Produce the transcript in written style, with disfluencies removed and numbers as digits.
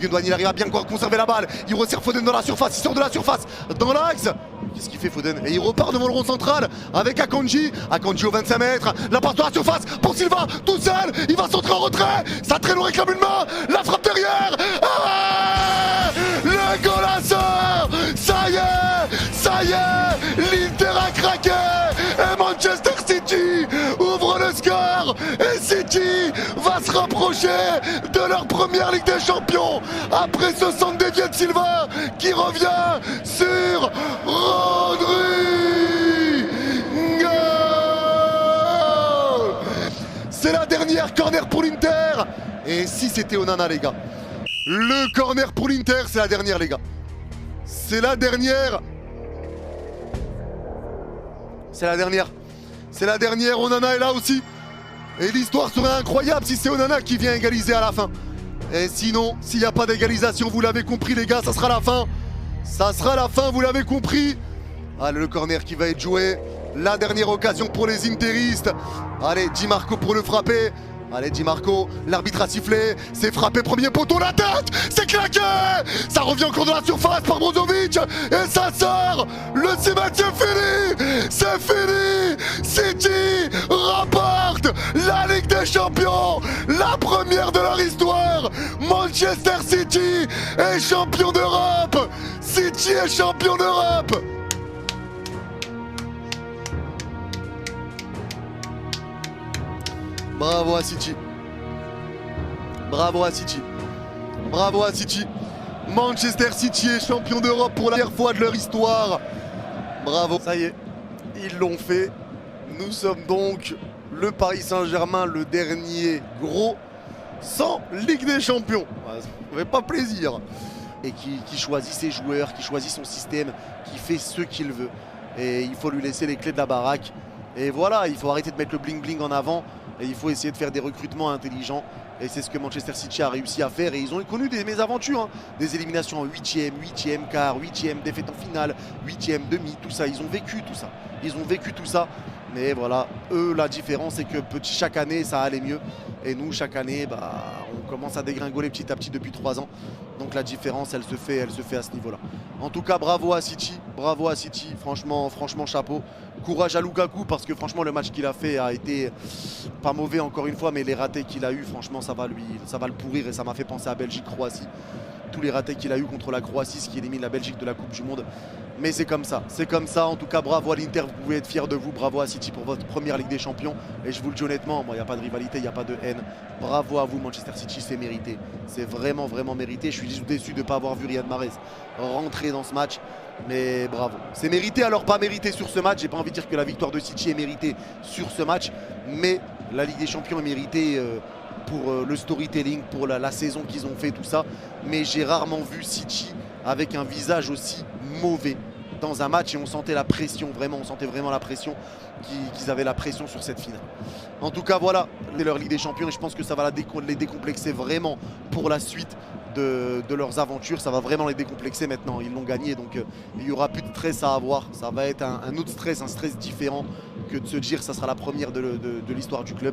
Gundogan, il arrive à bien conserver la balle. Il resserre Foden dans la surface, il sort de la surface, dans l'axe. Qu'est-ce qu'il fait Foden? Et il repart devant le rond central avec Akanji. Akanji au 25 mètres, la passe dans la surface pour Silva, tout seul. Il va centrer en retrait. Ça traîne, on réclame une main. La frappe derrière. Ah, le golasseur. Ça y est, l'Inter a craqué. Et Manchester City ouvre le score. Et City va se rapprocher de leur première Ligue des Champions après ce centre dévié de Silva qui revient sur Rodri. C'est la dernière corner pour l'Inter. Et si c'était Onana, les gars, le corner pour l'Inter, c'est la dernière, les gars. C'est la dernière. C'est la dernière. C'est la dernière. Onana est là aussi. Et l'histoire serait incroyable si c'est Onana qui vient égaliser à la fin. Et sinon, s'il n'y a pas d'égalisation, vous l'avez compris, les gars, ça sera la fin. Ça sera la fin, vous l'avez compris. Allez, le corner qui va être joué. La dernière occasion pour les interistes. Allez, Di Marco pour le frapper. Allez, Di Marco, l'arbitre a sifflé. C'est frappé, premier poteau, la tête. C'est claqué. Ça revient encore dans la surface par Brozovic. Et ça sort. Le 6 mètres, c'est fini. C'est fini. City rapporte la Ligue des Champions. La première de leur histoire. Manchester City est champion d'Europe. City est champion d'Europe. Bravo à City. Bravo à City. Bravo à City. Manchester City est champion d'Europe pour la première fois de leur histoire. Bravo. Ça y est, ils l'ont fait. Nous sommes donc le Paris Saint-Germain, le dernier gros sans Ligue des Champions. Ça ne fait pas plaisir. Et qui choisit ses joueurs, qui choisit son système, qui fait ce qu'il veut. Et il faut lui laisser les clés de la baraque. Et voilà, il faut arrêter de mettre le bling-bling en avant. Et il faut essayer de faire des recrutements intelligents. Et c'est ce que Manchester City a réussi à faire. Et ils ont connu des mésaventures, hein. Des éliminations en 8e quart, 8e défaite en finale, 8e demi, tout ça. Ils ont vécu tout ça. Ils ont vécu tout ça. Mais voilà, eux, la différence, c'est que chaque année, ça allait mieux. Et nous, chaque année, on commence à dégringoler petit à petit depuis 3 ans. Donc la différence, elle se fait à ce niveau-là. En tout cas, bravo à City. Bravo à City. Franchement, chapeau. Courage à Lukaku parce que franchement, le match qu'il a fait a été pas mauvais encore une fois. Mais les ratés qu'il a eu, franchement, ça va le pourrir. Et ça m'a fait penser à Belgique-Croatie. Tous les ratés qu'il a eu contre la Croatie, ce qui élimine la Belgique de la Coupe du Monde. Mais c'est comme ça, c'est comme ça. En tout cas, bravo à l'Inter, vous pouvez être fiers de vous. Bravo à City pour votre première Ligue des Champions. Et je vous le dis honnêtement, il n'y a pas de rivalité, il n'y a pas de haine. Bravo à vous, Manchester City, c'est mérité. C'est vraiment, vraiment mérité. Je suis juste déçu de ne pas avoir vu Riyad Mahrez rentrer dans ce match. Mais bravo. C'est mérité, alors pas mérité sur ce match. J'ai pas envie de dire que la victoire de City est méritée sur ce match. Mais la Ligue des Champions est méritée pour le storytelling, pour la saison qu'ils ont fait, tout ça. Mais j'ai rarement vu City avec un visage aussi mauvais dans un match et on sentait la pression, vraiment, on sentait vraiment la pression, qu'ils avaient la pression sur cette finale. En tout cas, voilà, leur Ligue des Champions et je pense que ça va les décomplexer vraiment pour la suite de leurs aventures. Ça va vraiment les décomplexer maintenant, ils l'ont gagné, donc il n'y aura plus de stress à avoir. Ça va être un autre stress, un stress différent que de se dire que ça sera la première de l'histoire du club.